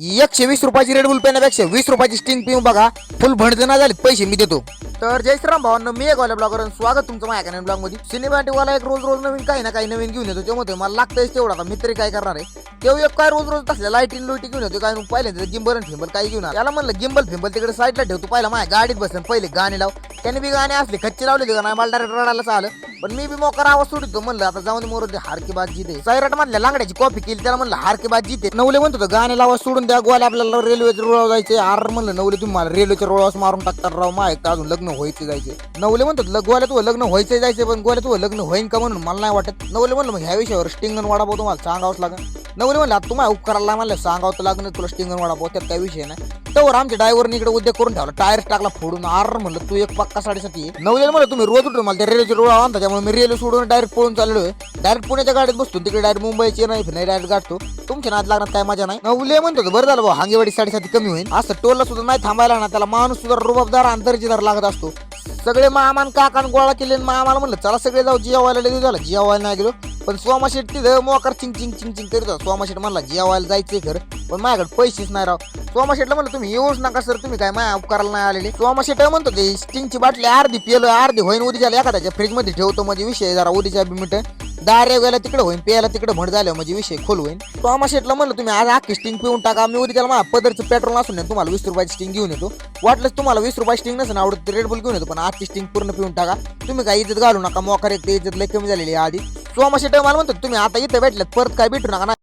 120 रुपयाची red boule पेण्यापेक्षा 20 रुपयाची sting पिऊन बघा, फुल भंडजना झाले पैसे मी देतो. तर जय श्रीराम भावांनो, मी एक वाल्या ब्लॉगर स्वागत तुमचं माझ्या नवीन ब्लॉग मध्ये. सिनेमॅटिकवाला एक रोज रोज नवीन काही ना काही नवीन घेऊन येतो. त्यामुळे मला लागतंच तेवढा, आता मी तरी काय करणार आहे. तेव्हा एक काय रोज रोज तसल्या लाईटिंग लोईटी घेऊन येतो. काय पाहिले गिंबल आणि फिंबल काही घेऊन याला म्हणलं गिंबल फिंबल तिकडे साईडला ठेवतो. पहिला माझ्या गाडीत बसून पहिले गाणे लाव. त्याने बी गाणे असले खच्ची लावले का नाही, मला डायरेक्ट रडायला आलं. पण मी बी मोकार आवाज सोडतो. म्हणलं आता जाऊन मोर हार की बात जिथे सैराट मधल्या लांगड्याची कॉफी केली, त्याला म्हणलं हार की बात जिथे. नवले म्हणत होतं गाणे लावा सोडून द्या, गोवाला आपल्याला रेल्वेच्या रुळावर जायचे. आर म्हणलं नवले तुम्ही मला रेल्वेच्या रुळावर मारून टाकतात राव, माहिती अजून लग्न व्हायचे जायचे. नवले म्हणतात गोवाला तू लग्न व्हायचं जायचं, पण गोवाला तू लग्न होईन का म्हणून मला नाही वाटत. नवले म्हणलं मग ह्या विषयावर स्टिंगन वडापाव तुम्हाला सांगावंच लागेल. नवले म्हणलं तुम्हाला उपकाराला म्हणलं सांगावं तर लागणार तुला स्टिंगन वडापाव, त्यात काही विषय नाही. तर आमच्या ड्रायव्हरने इकडे उद्योग करून ठेवला, टायर टाकला फोडून. आर म्हणलं तू एक पक्का 7:30. नवले म्हणलं तुम्ही रोज उठून मला त्या रेल्वेच्या रुळावर आणता, त्यामुळे मी रेल्वे सोडून डायरेक्ट पळून चाललोय. डायरेक्ट पुण्याच्या गाडीत बसतो, तिकडे डायरेक्ट मुंबईची नाही डायरेक्ट गाठतो. तुमच्या नाद लागणार काय मजा नाही. नवले म्हणतो बरं झालं भाऊ, हांगेवाडी 7:30 कमी होईल. असं टोलला सुद्धा नाही थांबायला ना, त्याला माणूस सुद्धा रुबाबदार आणि दर्जेदार लागत असतो. सगळे मामान काकान गोळा केले. मामाला म्हणलं चला सगळे जाऊ जेवायला. लगेच झालं जेवायला नाही गेलो, पण सोमाशेट तिथं मोकार चिंग चिंग चिंग चिंग करत होता. सोमाशेट म्हणला जेवायला जायचंय खरं, पण माझ्याकडे पैसेच नाही राव. सोमाशेटला म्हणलं तुम्ही येऊच नका सर, तुम्ही काय माझ्या उपकाराला नाही आलेले. सोमाशेट म्हणतो ते स्टिंगची बाटली अर्धी पिलो, अर्धी होईन उद्याला एखाद्याच्या फ्रीज मध्ये ठेवतो, म्हणजे विषय जरा उद्याच्या मिनिट दारे गेला तिकडे होईन, प्यायला तिकडे भड झालं म्हणजे विषय खोल होईन. सोमाशेटला म्हणलं तुम्ही आज अख्खी स्टिंग पिऊन टाका, मी उद्याला माझ्या पदरचं पेट्रोल असून नाही तुम्हाला 20 रुपयाची स्टिंग घेऊन येतो. वाटलंच तुम्हाला 20 रुपयाची स्टिंग नसेल आवडत रेड बुल घेऊन येतो, पण आजची स्टिंग पूर्ण पिऊन टाका. तुम्ही काय इज्जत घालू नका, मोकार एक इज्जत लय कमी झालेली आधी. सोमाशेट मला म्हणतो तुम्ही आता इथं भेटल्यात परत काय भेटू नका.